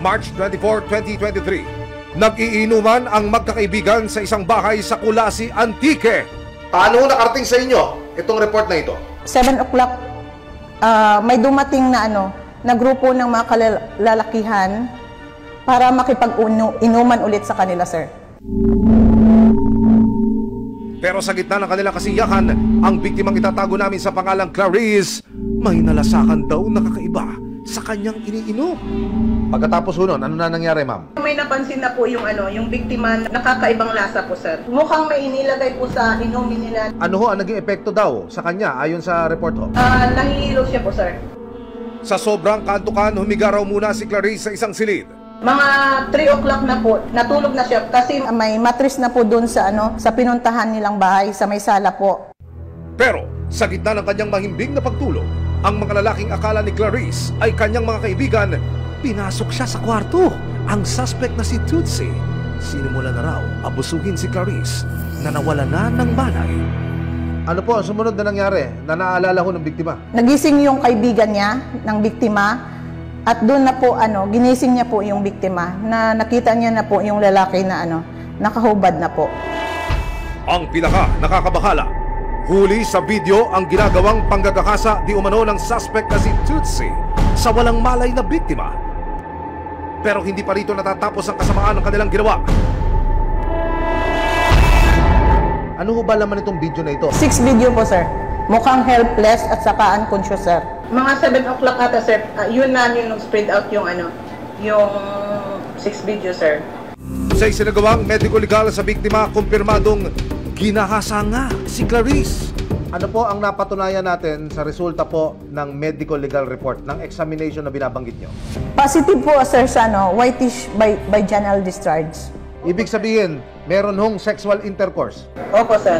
March 24, 2023. Nag-iinuman ang magkakaibigan sa isang bahay sa Kulasi, Antique. Paano nakarating sa inyo itong report na ito? 7 o'clock, may dumating na na grupo ng mga kalalakihan para makipag-inuman ulit sa kanila, sir. Pero sa gitna ng kanilang kasiyahan, ang biktimang itatago namin sa pangalang Clarice, may nalasakan daw na kakaiba sa kanyang iniinom. Pagkatapos nun, ano na nangyari, ma'am? May napansin na po yung yung biktima, nakakaibang lasa po, sir. Mukhang may inilagay po sa inumin nila. Ano ho ang naging epekto daw sa kanya ayon sa report ho? Nahihilo siya po, sir. Sa sobrang kantukan, humiga raw muna si Clarice sa isang silid. Mga 3 o'clock na po, natulog na siya kasi may mattress na po doon sa sa pinuntahan nilang bahay sa may sala po. Pero sa gitna ng kanyang mahimbing na pagtulog, ang mga lalaking akala ni Clarice ay kanyang mga kaibigan, pinasok siya sa kwarto. Ang suspect na si Tutsi, sinimula na raw abusuhin si Clarice na nawala na ng malay. Ano po ang sumunod na nangyari na naaalala ho ng biktima? Nagising yung kaibigan niya ng biktima at doon na po ginising niya po yung biktima na nakita niya na po yung lalaki na nakahubad na po. Ang pinaka nakakabahala, huli sa video ang ginagawang panggagakasa di umano ng suspect na si Tutsi sa walang malay na biktima. Pero hindi pa rito natatapos ang kasamaan ng kanilang ginawa. Ano ho ba laman itong video na ito? 6 video po, sir. Mukhang helpless at saka unconscious, sir. Mga 7 o'clock ata, sir. Yun na yung spread out yung yung 6 video, sir. Sa isinagawang medico-legal sa biktima, kumpirmadong ginahasa nga si Clarice. Ano po ang napatunayan natin sa resulta po ng medico-legal report ng examination na binabanggit nyo? Positive po, sir, sa whitish vaginal discharge. Ibig sabihin, meron hong sexual intercourse? Opo, sir.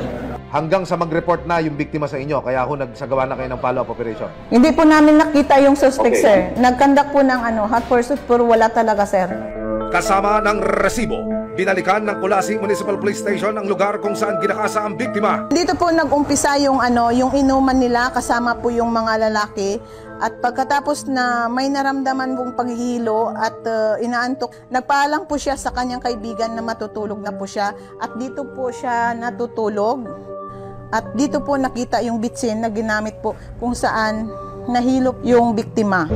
Hanggang sa mag-report na yung biktima sa inyo, kaya ako nagsagawa na kayo ng follow-up operation. Hindi po namin nakita yung suspect, Okay. sir. Nag-conduct po ng hot pursuit pero wala talaga, sir. Kasama ng resibo, binalikan ng Kulasi Municipal Police Station ang lugar kung saan ginakasa ang biktima. Dito po nag-umpisa yung yung inuman nila kasama po yung mga lalaki at pagkatapos na may naramdaman pong paghihilo at inaantok, nagpaalam po siya sa kanyang kaibigan na matutulog na po siya at dito po siya natutulog at dito po nakita yung bitsin na ginamit po kung saan nahilop yung biktima.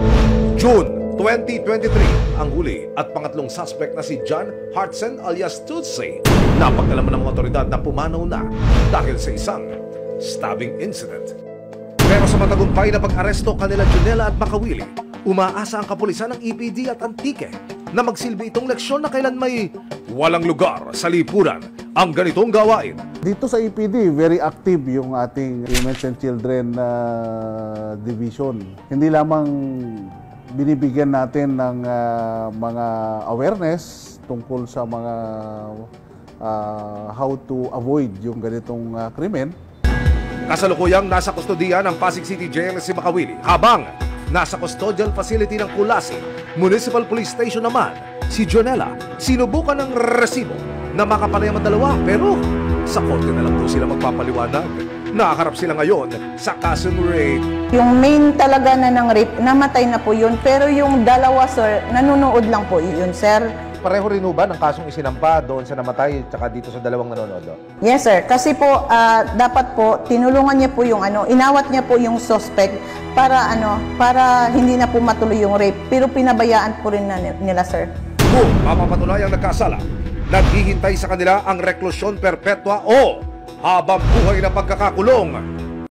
June 2023, ang huli at pangatlong suspect na si John Hartsen alias Tutsi, napagkalaman ng mga otoridad na pumanaw na dahil sa isang stabbing incident. Pero sa matagumpay na pag-aresto kanila Junela at Makawili, umaasa ang kapulisan ng EPD at Antique na magsilbi itong leksyon na kailan may walang lugar sa lipunan ang ganitong gawain. Dito sa EPD, very active yung ating Women's and Children Division. Hindi lamang binibigyan natin ng mga awareness tungkol sa mga how to avoid yung ganitong krimen. Kasalukuyang nasa kustodiya ng Pasig City Jail si Makawili, habang nasa custodial facility ng Kulasi Municipal Police Station naman si Jonella. Sinubukan ng resibo na makapanayam ang dalawa pero sa korte na lang po sila magpapaliwanag. Nakaharap sila ngayon sa kasong rape. Yung main talaga na ng rape, namatay na po yun. Pero yung dalawa, sir, nanonood lang po yun, sir. Pareho rin ba ng kasong isinampa doon sa namatay at dito sa dalawang nanonood? Yes, sir. Kasi po, dapat po, tinulungan niya po yung inawat niya po yung suspect para para hindi na po matuloy yung rape. Pero pinabayaan po rin nila, sir. Kung mapapatunayang nagkasala, naghihintay sa kanila ang reklusyon perpetua o habang buhay na pagkakakulong